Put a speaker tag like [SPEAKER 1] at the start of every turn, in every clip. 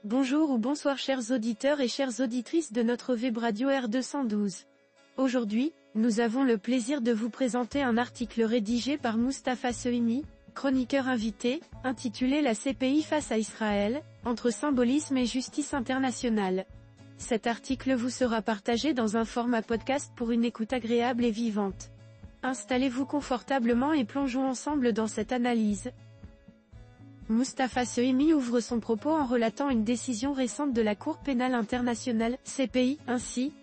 [SPEAKER 1] Bonjour ou bonsoir chers auditeurs et chères auditrices de notre web radio R212. Aujourd'hui, nous avons le plaisir de vous présenter un article rédigé par Mustapha Sehimi, chroniqueur invité, intitulé La CPI face à Israël, entre symbolisme et justice internationale. Cet article vous sera partagé dans un format podcast pour une écoute agréable et vivante. Installez-vous confortablement et plongeons ensemble dans cette analyse. Mustapha Sehimi ouvre son propos en relatant une décision récente de la Cour pénale internationale, CPI, ainsi.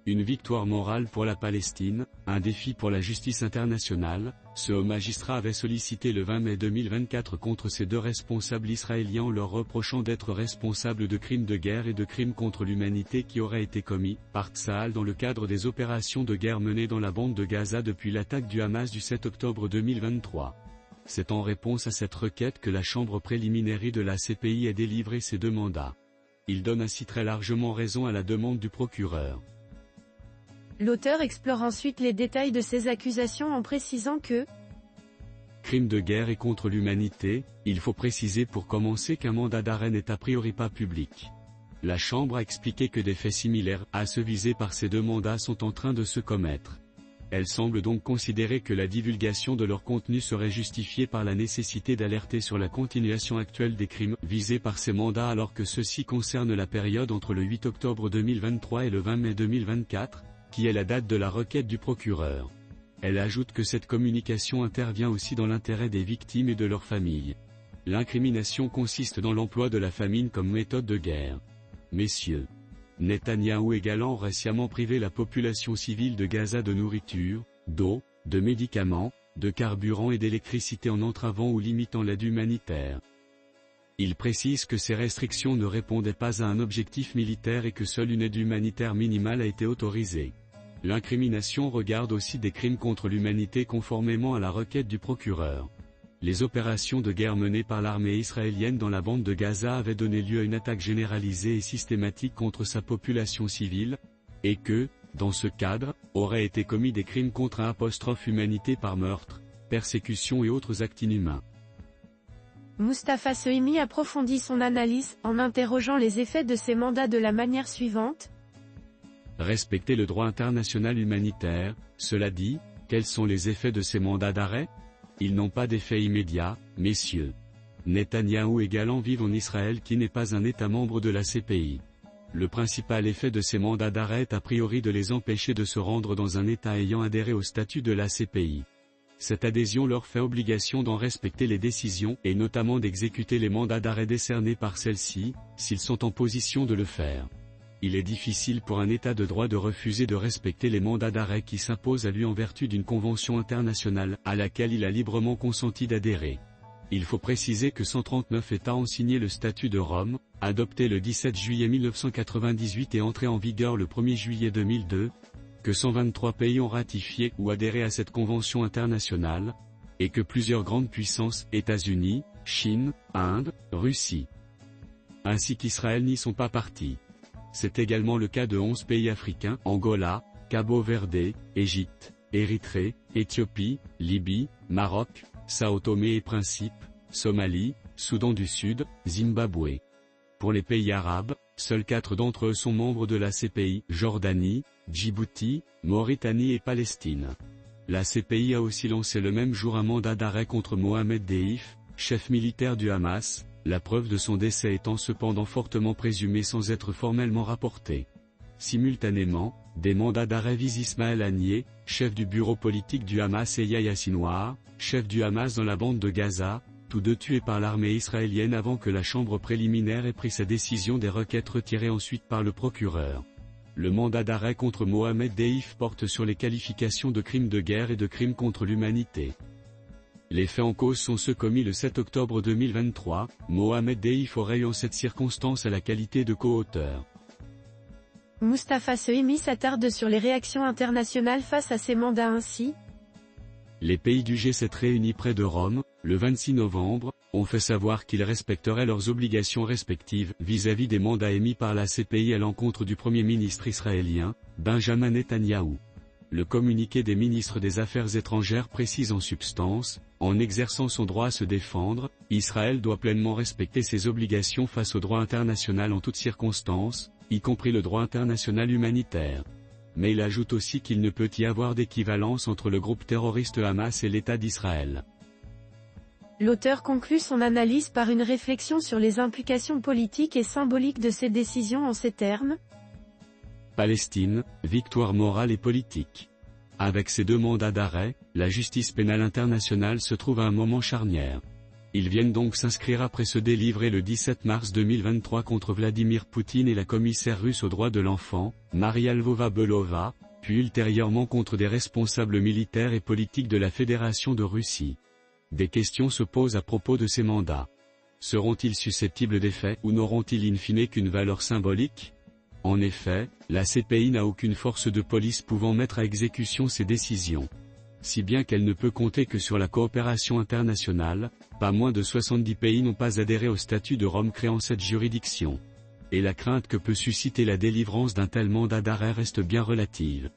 [SPEAKER 2] Une victoire morale pour la Palestine, un défi pour la justice internationale, ce haut magistrat avait sollicité le 20 mai 2024 contre ces deux responsables israéliens en leur reprochant d'être responsables de crimes de guerre et de crimes contre l'humanité qui auraient été commis par Tsahal dans le cadre des opérations de guerre menées dans la bande de Gaza depuis l'attaque du Hamas du 7 octobre 2023. C'est en réponse à cette requête que la chambre préliminaire de la CPI a délivré ces deux mandats. Il donne ainsi très largement raison à la demande du procureur.
[SPEAKER 1] L'auteur explore ensuite les détails de ces accusations en précisant que
[SPEAKER 2] crime de guerre et contre l'humanité, il faut préciser pour commencer qu'un mandat d'arrêt n'est a priori pas public. La chambre a expliqué que des faits similaires à ceux visés par ces deux mandats sont en train de se commettre. Elle semble donc considérer que la divulgation de leur contenu serait justifiée par la nécessité d'alerter sur la continuation actuelle des crimes visés par ces mandats alors que ceux-ci concernent la période entre le 8 octobre 2023 et le 20 mai 2024, qui est la date de la requête du procureur. Elle ajoute que cette communication intervient aussi dans l'intérêt des victimes et de leurs familles. L'incrimination consiste dans l'emploi de la famine comme méthode de guerre. Messieurs, Netanyahou et Galland ont récemment privé la population civile de Gaza de nourriture, d'eau, de médicaments, de carburant et d'électricité en entravant ou limitant l'aide humanitaire. Il précise que ces restrictions ne répondaient pas à un objectif militaire et que seule une aide humanitaire minimale a été autorisée. L'incrimination regarde aussi des crimes contre l'humanité conformément à la requête du procureur. Les opérations de guerre menées par l'armée israélienne dans la bande de Gaza avaient donné lieu à une attaque généralisée et systématique contre sa population civile, et que, dans ce cadre, auraient été commis des crimes contre humanité par meurtre, persécution et autres actes inhumains.
[SPEAKER 1] Mustapha Sehimi approfondit son analyse en interrogeant les effets de ces mandats de la manière suivante.
[SPEAKER 2] Respecter le droit international humanitaire, cela dit, quels sont les effets de ces mandats d'arrêt ? Ils n'ont pas d'effet immédiat, messieurs. Netanyahou et Galland vivent en Israël qui n'est pas un État membre de la CPI. Le principal effet de ces mandats d'arrêt est a priori de les empêcher de se rendre dans un État ayant adhéré au statut de la CPI. Cette adhésion leur fait obligation d'en respecter les décisions et notamment d'exécuter les mandats d'arrêt décernés par celle-ci, s'ils sont en position de le faire. Il est difficile pour un État de droit de refuser de respecter les mandats d'arrêt qui s'imposent à lui en vertu d'une convention internationale à laquelle il a librement consenti d'adhérer. Il faut préciser que 139 États ont signé le statut de Rome, adopté le 17 juillet 1998 et entré en vigueur le 1er juillet 2002, que 123 pays ont ratifié ou adhéré à cette convention internationale, et que plusieurs grandes puissances, États-Unis, Chine, Inde, Russie, ainsi qu'Israël n'y sont pas partis. C'est également le cas de 11 pays africains, Angola, Cabo Verde, Égypte, Érythrée, Éthiopie, Libye, Maroc, Sao Tomé et Principe, Somalie, Soudan du Sud, Zimbabwe. Pour les pays arabes, seuls 4 d'entre eux sont membres de la CPI, Jordanie, Djibouti, Mauritanie et Palestine. La CPI a aussi lancé le même jour un mandat d'arrêt contre Mohamed Deif, chef militaire du Hamas, la preuve de son décès étant cependant fortement présumée sans être formellement rapportée. Simultanément, des mandats d'arrêt visent Ismaël Haniyeh, chef du bureau politique du Hamas et Yahya Sinwar, chef du Hamas dans la bande de Gaza, tous deux tués par l'armée israélienne avant que la chambre préliminaire ait pris sa décision des requêtes retirées ensuite par le procureur. Le mandat d'arrêt contre Mohamed Deif porte sur les qualifications de crimes de guerre et de crimes contre l'humanité. Les faits en cause sont ceux commis le 7 octobre 2023, Mohamed Deif aurait eu en cette circonstance à la qualité de co-auteur.
[SPEAKER 1] Mustapha Sehimi s'attarde sur les réactions internationales face à ces mandats ainsi.
[SPEAKER 2] Les pays du G7 réunis près de Rome, le 26 novembre, ont fait savoir qu'ils respecteraient leurs obligations respectives vis-à-vis des mandats émis par la CPI à l'encontre du Premier ministre israélien, Benjamin Netanyahou. Le communiqué des ministres des Affaires étrangères précise en substance, En exerçant son droit à se défendre, Israël doit pleinement respecter ses obligations face au droit international en toutes circonstances, y compris le droit international humanitaire. Mais il ajoute aussi qu'il ne peut y avoir d'équivalence entre le groupe terroriste Hamas et l'État d'Israël.
[SPEAKER 1] L'auteur conclut son analyse par une réflexion sur les implications politiques et symboliques de ces décisions en ces termes.
[SPEAKER 2] Palestine, victoire morale et politique. Avec ces 2 mandats d'arrêt, la justice pénale internationale se trouve à un moment charnière. Ils viennent donc s'inscrire après ceux délivrés le 17 mars 2023 contre Vladimir Poutine et la commissaire russe aux droits de l'enfant, Maria Lvova-Belova, puis ultérieurement contre des responsables militaires et politiques de la Fédération de Russie. Des questions se posent à propos de ces mandats. Seront-ils susceptibles d'effet ou n'auront-ils in fine qu'une valeur symbolique ? En effet, la CPI n'a aucune force de police pouvant mettre à exécution ces décisions. Si bien qu'elle ne peut compter que sur la coopération internationale, pas moins de 70 pays n'ont pas adhéré au statut de Rome créant cette juridiction. Et la crainte que peut susciter la délivrance d'un tel mandat d'arrêt reste bien relative.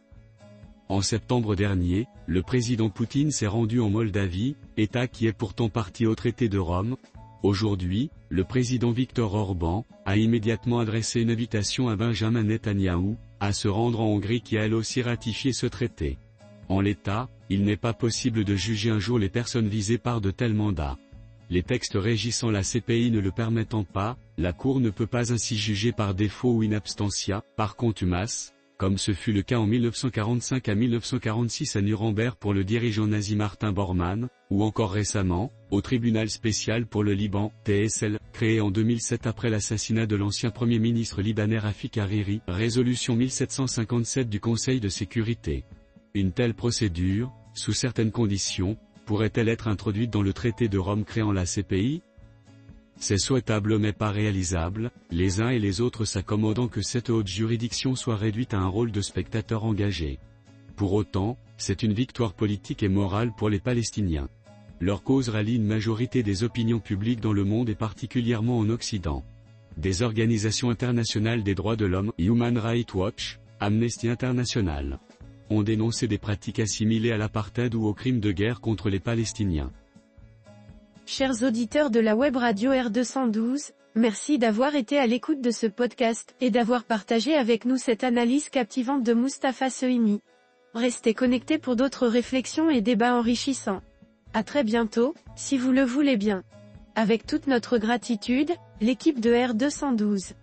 [SPEAKER 2] En septembre dernier, le président Poutine s'est rendu en Moldavie, État qui est pourtant partie au traité de Rome. Aujourd'hui, le président Viktor Orban a immédiatement adressé une invitation à Benjamin Netanyahou à se rendre en Hongrie qui a elle aussi ratifié ce traité. En l'état, il n'est pas possible de juger un jour les personnes visées par de tels mandats. Les textes régissant la CPI ne le permettant pas, la Cour ne peut pas ainsi juger par défaut ou in absentia, par contumace, comme ce fut le cas en 1945 à 1946 à Nuremberg pour le dirigeant nazi Martin Bormann, ou encore récemment, au tribunal spécial pour le Liban, TSL, créé en 2007 après l'assassinat de l'ancien Premier ministre libanais Rafik Hariri, résolution 1757 du Conseil de sécurité. Une telle procédure, sous certaines conditions, pourrait-elle être introduite dans le traité de Rome créant la CPI ? C'est souhaitable mais pas réalisable, les uns et les autres s'accommodant que cette haute juridiction soit réduite à un rôle de spectateur engagé. Pour autant, c'est une victoire politique et morale pour les Palestiniens. Leur cause rallie une majorité des opinions publiques dans le monde et particulièrement en Occident. Des organisations internationales des droits de l'homme, Human Rights Watch, Amnesty International, ont dénoncé des pratiques assimilées à l'apartheid ou aux crimes de guerre contre les Palestiniens.
[SPEAKER 1] Chers auditeurs de la web radio R212, merci d'avoir été à l'écoute de ce podcast et d'avoir partagé avec nous cette analyse captivante de Mustapha Sohimi. Restez connectés pour d'autres réflexions et débats enrichissants. À très bientôt, si vous le voulez bien. Avec toute notre gratitude, l'équipe de R212.